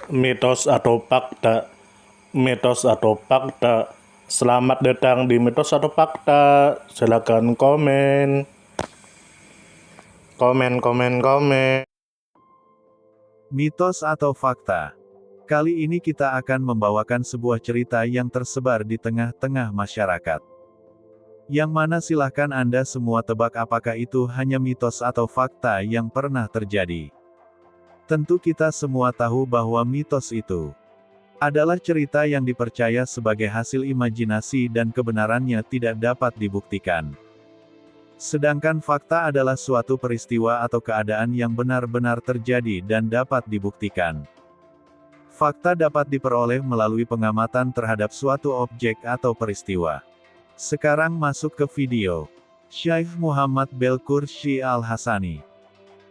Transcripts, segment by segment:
Mitos atau fakta? Mitos atau fakta? Selamat datang di mitos atau fakta. Silakan komen. Komen. Mitos atau fakta? Kali ini kita akan membawakan sebuah cerita yang tersebar di tengah-tengah masyarakat. Yang mana silahkan Anda semua tebak apakah itu hanya mitos atau fakta yang pernah terjadi. Tentu kita semua tahu bahwa mitos itu adalah cerita yang dipercaya sebagai hasil imajinasi dan kebenarannya tidak dapat dibuktikan. Sedangkan fakta adalah suatu peristiwa atau keadaan yang benar-benar terjadi dan dapat dibuktikan. Fakta dapat diperoleh melalui pengamatan terhadap suatu objek atau peristiwa. Sekarang masuk ke video. Syekh Muhammad Belkur Shi Al-Hasani.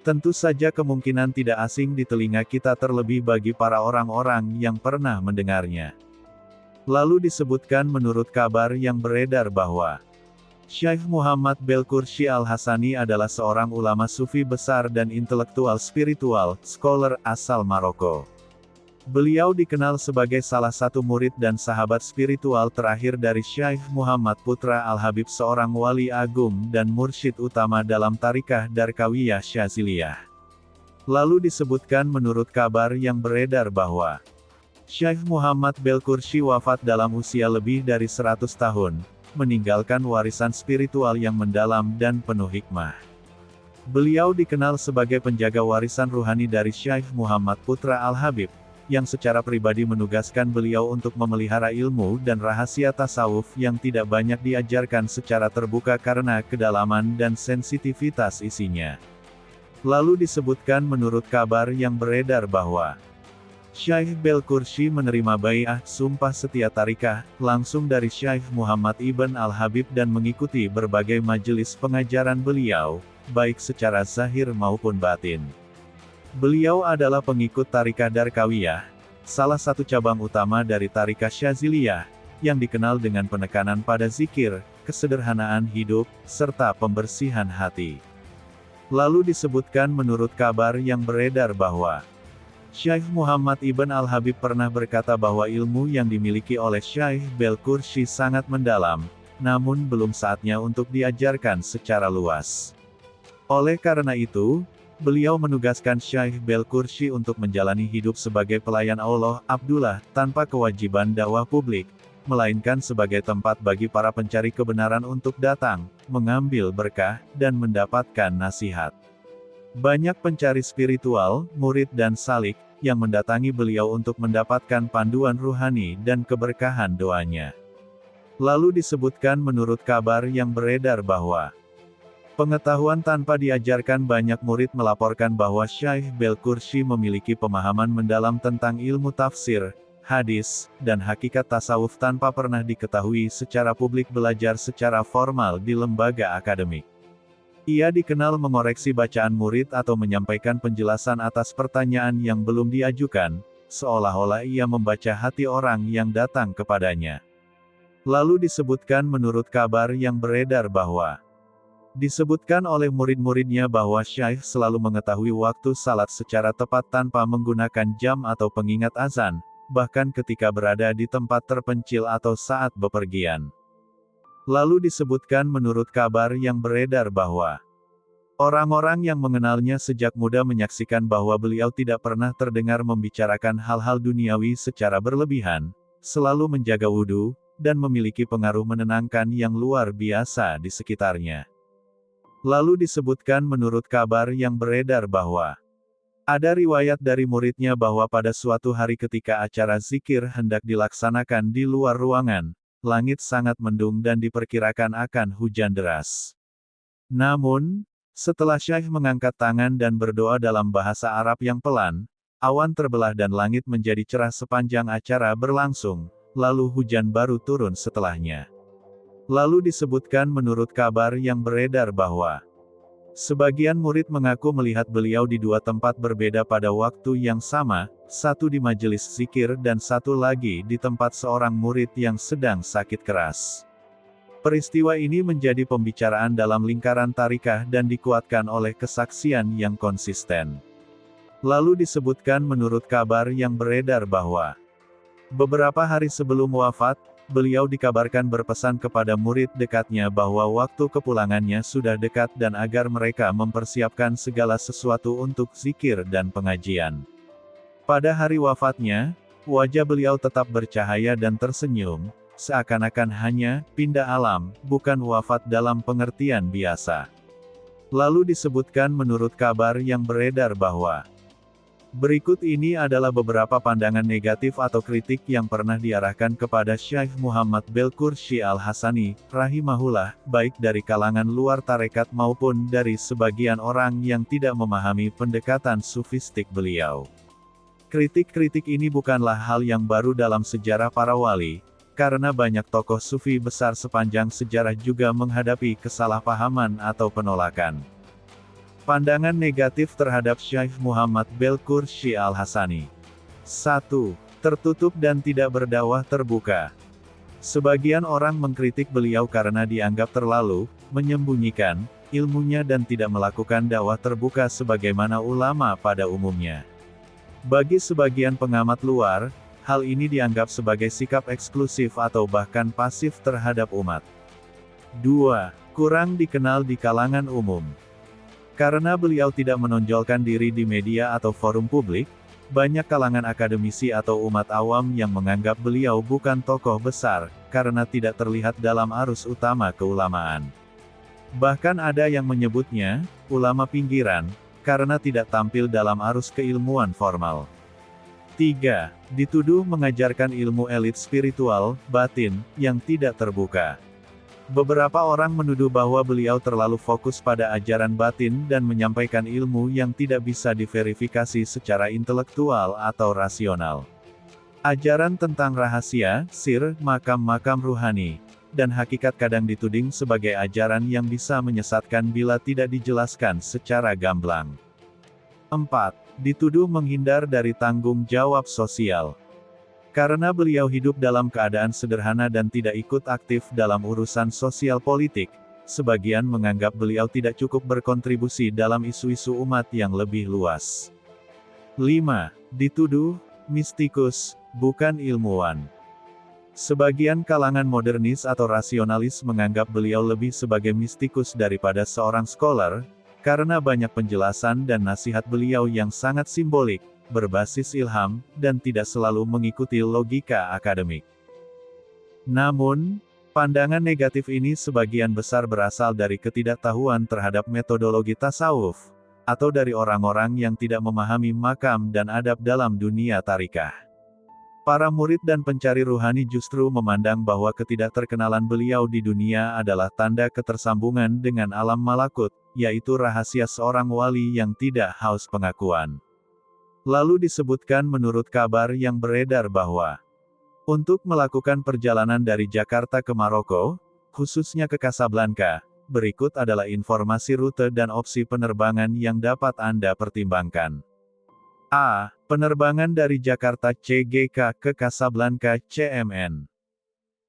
Tentu saja kemungkinan tidak asing di telinga kita terlebih bagi para orang-orang yang pernah mendengarnya. Lalu disebutkan menurut kabar yang beredar bahwa Syekh Muhammad Belkur Shi Al-Hasani adalah seorang ulama sufi besar dan intelektual spiritual, scholar asal Maroko. Beliau dikenal sebagai salah satu murid dan sahabat spiritual terakhir dari Syekh Muhammad Putra Al-Habib, seorang wali agung dan mursyid utama dalam tarikah Darkawiyah Syaziliyah. Lalu disebutkan menurut kabar yang beredar bahwa Syekh Muhammad Belkur Shi wafat dalam usia lebih dari 100 tahun, meninggalkan warisan spiritual yang mendalam dan penuh hikmah. Beliau dikenal sebagai penjaga warisan ruhani dari Syekh Muhammad Putra Al-Habib, yang secara pribadi menugaskan beliau untuk memelihara ilmu dan rahasia tasawuf yang tidak banyak diajarkan secara terbuka karena kedalaman dan sensitivitas isinya. Lalu disebutkan menurut kabar yang beredar bahwa Syekh Belkur Shi menerima bai'ah, sumpah setia tarikah, langsung dari Syekh Muhammad Ibn Al-Habib dan mengikuti berbagai majelis pengajaran beliau, baik secara zahir maupun batin. Beliau adalah pengikut tarikah Darkawiyah, salah satu cabang utama dari tarikah Syaziliyah, yang dikenal dengan penekanan pada zikir, kesederhanaan hidup, serta pembersihan hati. Lalu disebutkan menurut kabar yang beredar bahwa Syekh Muhammad Ibn Al-Habib pernah berkata bahwa ilmu yang dimiliki oleh Syekh Belkur Shi sangat mendalam, namun belum saatnya untuk diajarkan secara luas. Oleh karena itu, beliau menugaskan Syekh Belkur Shi untuk menjalani hidup sebagai pelayan Allah, Abdullah, tanpa kewajiban dakwah publik, melainkan sebagai tempat bagi para pencari kebenaran untuk datang, mengambil berkah, dan mendapatkan nasihat. Banyak pencari spiritual, murid dan salik, yang mendatangi beliau untuk mendapatkan panduan ruhani dan keberkahan doanya. Lalu disebutkan menurut kabar yang beredar bahwa pengetahuan tanpa diajarkan, banyak murid melaporkan bahwa Syekh Belkur Shi memiliki pemahaman mendalam tentang ilmu tafsir, hadis, dan hakikat tasawuf tanpa pernah diketahui secara publik belajar secara formal di lembaga akademik. Ia dikenal mengoreksi bacaan murid atau menyampaikan penjelasan atas pertanyaan yang belum diajukan, seolah-olah ia membaca hati orang yang datang kepadanya. Lalu disebutkan menurut kabar yang beredar bahwa disebutkan oleh murid-muridnya bahwa Syekh selalu mengetahui waktu salat secara tepat tanpa menggunakan jam atau pengingat azan, bahkan ketika berada di tempat terpencil atau saat bepergian. Lalu disebutkan menurut kabar yang beredar bahwa orang-orang yang mengenalnya sejak muda menyaksikan bahwa beliau tidak pernah terdengar membicarakan hal-hal duniawi secara berlebihan, selalu menjaga wudhu, dan memiliki pengaruh menenangkan yang luar biasa di sekitarnya. Lalu disebutkan menurut kabar yang beredar bahwa ada riwayat dari muridnya bahwa pada suatu hari ketika acara zikir hendak dilaksanakan di luar ruangan, langit sangat mendung dan diperkirakan akan hujan deras. Namun, setelah Syekh mengangkat tangan dan berdoa dalam bahasa Arab yang pelan, awan terbelah dan langit menjadi cerah sepanjang acara berlangsung, lalu hujan baru turun setelahnya. Lalu disebutkan menurut kabar yang beredar bahwa sebagian murid mengaku melihat beliau di dua tempat berbeda pada waktu yang sama, satu di majelis zikir dan satu lagi di tempat seorang murid yang sedang sakit keras. Peristiwa ini menjadi pembicaraan dalam lingkaran tarikah dan dikuatkan oleh kesaksian yang konsisten. Lalu disebutkan menurut kabar yang beredar bahwa beberapa hari sebelum wafat, beliau dikabarkan berpesan kepada murid dekatnya bahwa waktu kepulangannya sudah dekat dan agar mereka mempersiapkan segala sesuatu untuk zikir dan pengajian. Pada hari wafatnya, wajah beliau tetap bercahaya dan tersenyum, seakan-akan hanya pindah alam, bukan wafat dalam pengertian biasa. Lalu disebutkan menurut kabar yang beredar bahwa berikut ini adalah beberapa pandangan negatif atau kritik yang pernah diarahkan kepada Syekh Muhammad Belkur Sy Al-Hasani, rahimahullah, baik dari kalangan luar tarekat maupun dari sebagian orang yang tidak memahami pendekatan sufistik beliau. Kritik-kritik ini bukanlah hal yang baru dalam sejarah para wali, karena banyak tokoh sufi besar sepanjang sejarah juga menghadapi kesalahpahaman atau penolakan. Pandangan negatif terhadap Syekh Muhammad Belkur Sy Al-Hasani. 1. Tertutup dan tidak berdakwah terbuka. Sebagian orang mengkritik beliau karena dianggap terlalu menyembunyikan ilmunya dan tidak melakukan dakwah terbuka sebagaimana ulama pada umumnya. Bagi sebagian pengamat luar, hal ini dianggap sebagai sikap eksklusif atau bahkan pasif terhadap umat. 2. Kurang dikenal di kalangan umum. Karena beliau tidak menonjolkan diri di media atau forum publik, banyak kalangan akademisi atau umat awam yang menganggap beliau bukan tokoh besar, karena tidak terlihat dalam arus utama keulamaan. Bahkan ada yang menyebutnya ulama pinggiran, karena tidak tampil dalam arus keilmuan formal. 3. Dituduh mengajarkan ilmu elit spiritual, batin, yang tidak terbuka. Beberapa orang menuduh bahwa beliau terlalu fokus pada ajaran batin dan menyampaikan ilmu yang tidak bisa diverifikasi secara intelektual atau rasional. Ajaran tentang rahasia, sir, makam-makam ruhani, dan hakikat kadang dituding sebagai ajaran yang bisa menyesatkan bila tidak dijelaskan secara gamblang. 4. Dituduh menghindar dari tanggung jawab sosial. Karena beliau hidup dalam keadaan sederhana dan tidak ikut aktif dalam urusan sosial politik, sebagian menganggap beliau tidak cukup berkontribusi dalam isu-isu umat yang lebih luas. 5. Dituduh mistikus, bukan ilmuwan. Sebagian kalangan modernis atau rasionalis menganggap beliau lebih sebagai mistikus daripada seorang scholar, karena banyak penjelasan dan nasihat beliau yang sangat simbolik, berbasis ilham, dan tidak selalu mengikuti logika akademik. Namun, pandangan negatif ini sebagian besar berasal dari ketidaktahuan terhadap metodologi tasawuf, atau dari orang-orang yang tidak memahami makam dan adab dalam dunia tarikah. Para murid dan pencari ruhani justru memandang bahwa ketidakterkenalan beliau di dunia adalah tanda ketersambungan dengan alam malakut, yaitu rahasia seorang wali yang tidak haus pengakuan. Lalu disebutkan menurut kabar yang beredar bahwa untuk melakukan perjalanan dari Jakarta ke Maroko, khususnya ke Casablanca, berikut adalah informasi rute dan opsi penerbangan yang dapat Anda pertimbangkan. A. Penerbangan dari Jakarta CGK ke Casablanca CMN.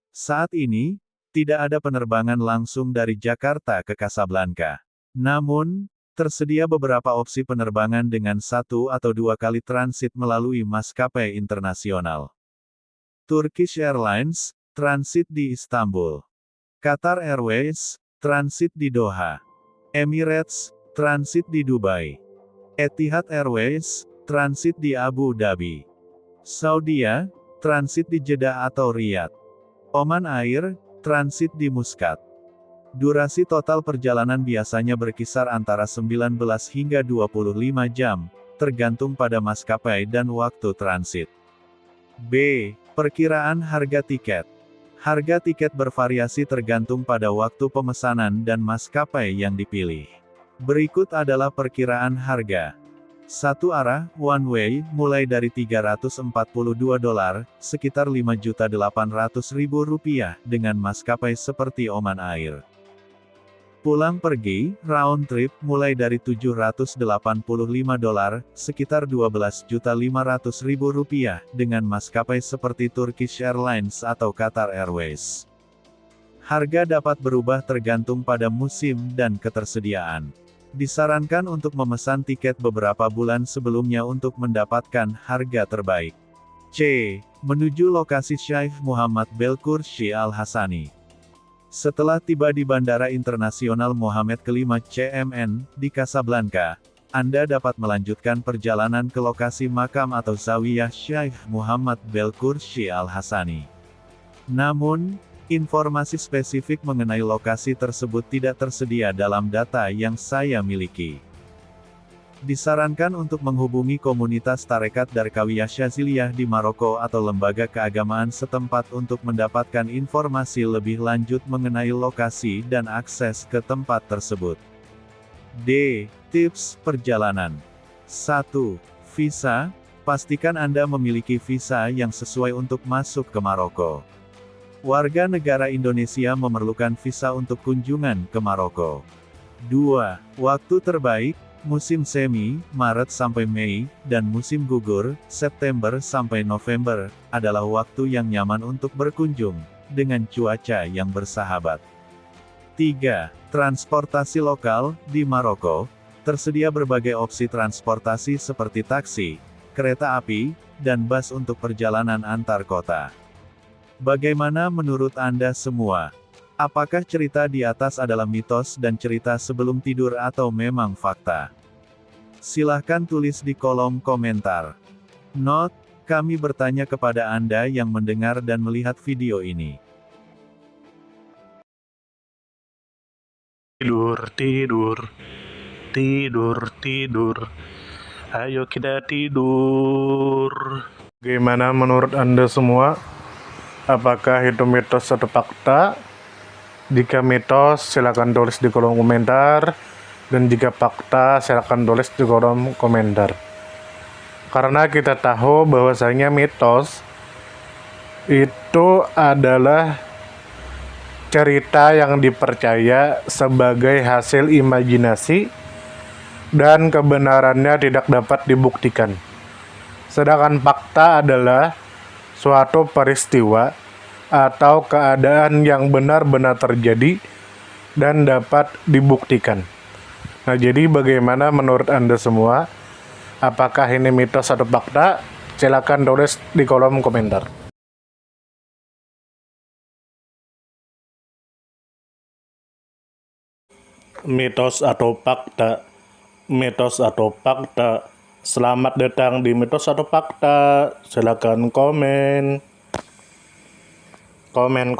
Saat ini, tidak ada penerbangan langsung dari Jakarta ke Casablanca. Namun, tersedia beberapa opsi penerbangan dengan 1 atau 2 kali transit melalui maskapai internasional. Turkish Airlines, transit di Istanbul. Qatar Airways, transit di Doha. Emirates, transit di Dubai. Etihad Airways, transit di Abu Dhabi. Saudia, transit di Jeddah atau Riyadh. Oman Air, transit di Muscat. Durasi total perjalanan biasanya berkisar antara 19 hingga 25 jam, tergantung pada maskapai dan waktu transit. B. Perkiraan harga tiket. Harga tiket bervariasi tergantung pada waktu pemesanan dan maskapai yang dipilih. Berikut adalah perkiraan harga. Satu arah, one way, mulai dari $342, sekitar Rp5.800.000 dengan maskapai seperti Oman Air. Pulang pergi, round trip, mulai dari $785, sekitar Rp12.500.000 dengan maskapai seperti Turkish Airlines atau Qatar Airways. Harga dapat berubah tergantung pada musim dan ketersediaan. Disarankan untuk memesan tiket beberapa bulan sebelumnya untuk mendapatkan harga terbaik. C. Menuju lokasi Syekh Muhammad Belkur Sy Al-Hasani. Setelah tiba di Bandara Internasional Mohammed kelima CMN, di Casablanca, Anda dapat melanjutkan perjalanan ke lokasi makam atau zawiyah Syekh Muhammad Belkur Sy Al-Hasani. Namun, informasi spesifik mengenai lokasi tersebut tidak tersedia dalam data yang saya miliki. Disarankan untuk menghubungi komunitas Tarekat Darkawiyah Syaziliyah di Maroko atau lembaga keagamaan setempat untuk mendapatkan informasi lebih lanjut mengenai lokasi dan akses ke tempat tersebut. D. Tips perjalanan. 1. Visa. Pastikan Anda memiliki visa yang sesuai untuk masuk ke Maroko. Warga negara Indonesia memerlukan visa untuk kunjungan ke Maroko. 2. Waktu terbaik, musim semi, Maret sampai Mei, dan musim gugur, September sampai November, adalah waktu yang nyaman untuk berkunjung, dengan cuaca yang bersahabat. 3. Transportasi lokal, di Maroko, tersedia berbagai opsi transportasi seperti taksi, kereta api, dan bus untuk perjalanan antar kota. Bagaimana menurut Anda semua? Apakah cerita di atas adalah mitos dan cerita sebelum tidur atau memang fakta? Silahkan tulis di kolom komentar. Note, kami bertanya kepada Anda yang mendengar dan melihat video ini. Tidur, tidur, tidur, tidur. Ayo kita tidur. Gimana menurut Anda semua? Apakah itu mitos atau fakta? Jika mitos, silakan tulis di kolom komentar. Dan jika fakta, silakan tulis di kolom komentar. Karena kita tahu bahwasanya mitos itu adalah cerita yang dipercaya sebagai hasil imajinasi dan kebenarannya tidak dapat dibuktikan. Sedangkan fakta adalah suatu peristiwa atau keadaan yang benar-benar terjadi dan dapat dibuktikan. Nah, jadi bagaimana menurut Anda semua? Apakah ini mitos atau fakta? Silakan tulis di kolom komentar. Mitos atau fakta? Mitos atau fakta? Selamat datang di Mitos atau Fakta. Silakan komen. Komen.